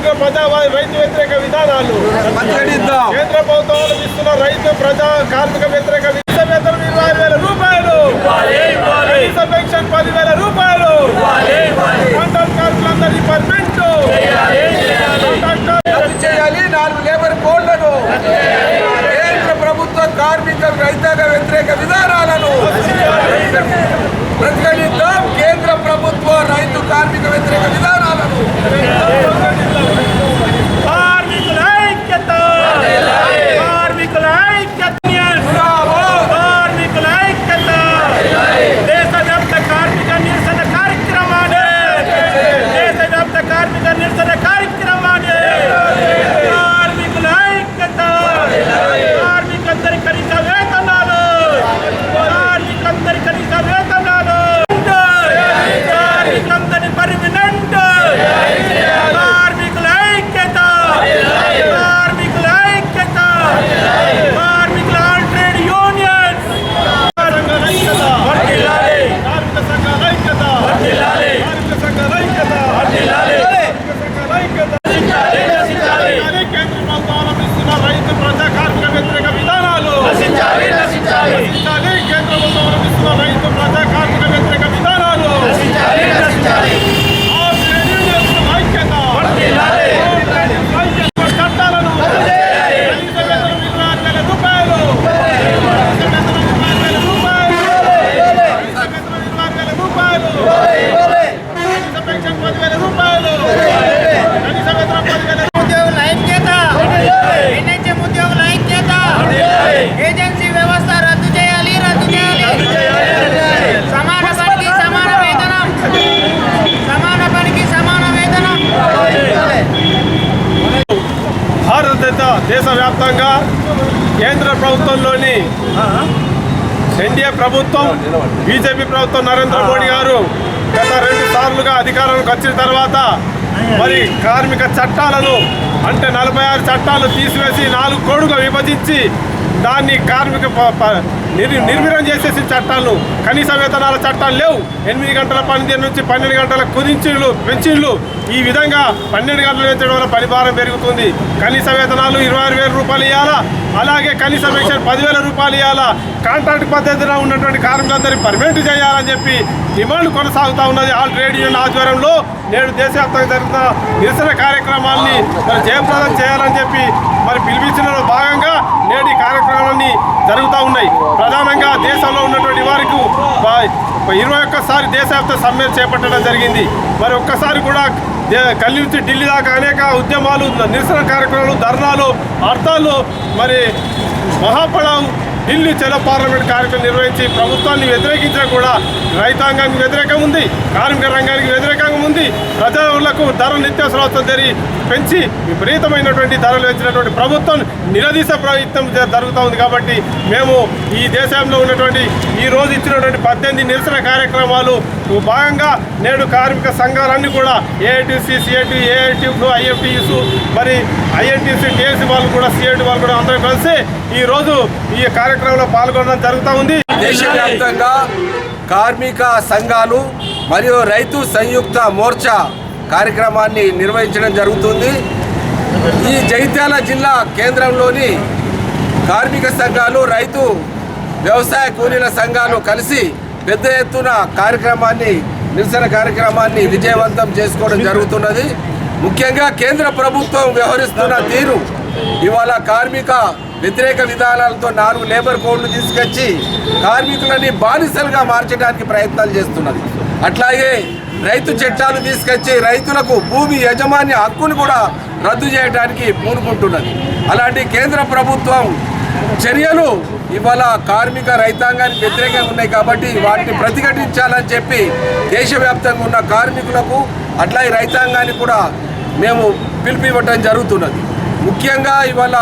కేంద్ర ప్రజావాది రైతు వ్యతిరేక విధానాలు, కేంద్ర ప్రభుత్వం ఇస్తున్న రైతు ప్రజా కార్మిక వ్యతిరేక వేతనం 20,000 రూపాయలు, కనీస పెన్షన్ 10,000 రూపాయలు, కాంట్రాక్ట్ కార్మికులందరినీ పర్మనెంట్ చేయాలి. 4 లేబర్ కోడ్లను, కేంద్ర ప్రభుత్వ కార్మిక రైతాంగ వ్యతిరేక విధానాలను ప్రతిఘటిద్దాం. కేంద్ర ప్రభుత్వ రైతు కార్మిక వ్యతిరేక విధానాలను దేశవ్యాప్తంగా కేంద్ర ప్రభుత్వంలోని ఎన్డీఏ ప్రభుత్వం, బీజేపీ ప్రభుత్వం నరేంద్ర మోడీ గారు గత 2 సార్లుగా అధికారంలోకి వచ్చిన తర్వాత మరి కార్మిక చట్టాలను అంటే 46 చట్టాలు తీసివేసి 4 కోడుగా విభజించి దాన్ని కార్మిక నిర్వీర్యం చేసేసి చట్టాలు, కనీస వేతనాల చట్టాలు లేవు. 8 గంటల పనిదిన నుంచి 12 గంటల కుదించులు పెన్షన్లు, ఈ విధంగా 12 గంటలు పెంచడం వల్ల పనిభారం పెరుగుతుంది. కనీస వేతనాలు 26,000 రూపాయలు ఇవ్వాలా, అలాగే కనీస పెన్షన్ 10,000 రూపాయలు ఇవ్వాలా, కాంట్రాక్ట్ పద్ధతిలో ఉన్నటువంటి కార్మికులందరినీ పర్మనెంట్ చేయాలని చెప్పి డిమాండ్ కొనసాగుతూ ఉన్నది. ఆల్ ట్రేడ్ యూనియన్ ఆధ్వర్యంలో నేడు దేశవ్యాప్తంగా జరుగుతున్న నిరసన కార్యక్రమాన్ని మరి జయప్రదం చేయాలని చెప్పి మరి పిలిపించిన భాగంగా నేడు ఈ కార్యక్రమాలన్నీ జరుగుతూ ఉన్నాయి. ప్రధానంగా దేశంలో ఉన్నటువంటి వారికి 21సారి దేశవ్యాప్త సమ్మె చేపట్టడం జరిగింది. మరి ఒక్కసారి కూడా గల్లీ నుంచి ఢిల్లీ దాకా అనేక ఉద్యమాలు, నిరసన కార్యక్రమాలు, ధర్నాలు, హర్తాలు, మరి మహాపడావు ఢిల్లీ చలో పార్లమెంట్ కార్యక్రమం నిర్వహించి ప్రభుత్వాన్ని వ్యతిరేకించినా కూడా రైతాంగానికి వ్యతిరేకం ఉంది, కార్మిక రంగానికి వ్యతిరేకంగా ఉంది. ప్రజలకు ధరలు నిత్యావసర వస్తువులు పెంచి విపరీతమైనటువంటి ధరలు పెంచినటువంటి ప్రభుత్వం నిలదీస ప్రయత్నం జరుగుతూ ఉంది. కాబట్టి మేము ఈ దేశంలో ఉన్నటువంటి ఈ రోజు ఇచ్చినటువంటి 18 నిరసన కార్యక్రమాలు భాగంగా నేడు కార్మిక సంఘాలన్నీ కూడా ఏఐటీసీ, సిఐటి, ఏఐటీలు, ఐఎఫ్టీస్, మరి ఐఎన్టీసీ, టీఎస్సీ వాళ్ళు కూడా, సిఐటి వాళ్ళు కూడా అందరూ కలిసి ఈరోజు ఈ కార్యక్రమంలో పాల్గొనడం జరుగుతూ ఉంది. దేశవ్యాప్తంగా కార్మిక సంఘాలు మరియు రైతు సంయుక్త మోర్చా కార్యక్రమాన్ని నిర్వహించడం జరుగుతుంది. ఈ జగిత్యాల జిల్లా కేంద్రంలోని కార్మిక సంఘాలు, రైతు వ్యవసాయ కూలీల సంఘాలు కలిసి పెద్ద ఎత్తున నిరసన కార్యక్రమాన్ని విజయవంతం చేసుకోవడం జరుగుతున్నది. ముఖ్యంగా కేంద్ర ప్రభుత్వం వ్యవహరిస్తున్న తీరు, ఇవాళ కార్మిక వ్యతిరేక విధానాలతో 4 లేబర్ కోడ్లు తీసుకొచ్చి కార్మికులని బానిసలుగా మార్చడానికి ప్రయత్నాలు చేస్తున్నది. అట్లాగే రైతు చట్టాలు తీసుకొచ్చి రైతులకు భూమి యాజమాన్య హక్కును కూడా రద్దు చేయడానికి పూనుకుంటున్నది. అలాంటి కేంద్ర ప్రభుత్వం చర్యలు ఇవాళ కార్మిక రైతాంగానికి వ్యతిరేకంగా ఉన్నాయి. కాబట్టి వాటిని ప్రతిఘటించాలని చెప్పి దేశవ్యాప్తంగా ఉన్న కార్మికులకు అట్లాగే రైతాంగానికి కూడా మేము పిలుపు ఇవ్వటం జరుగుతున్నది. ముఖ్యంగా ఇవాళ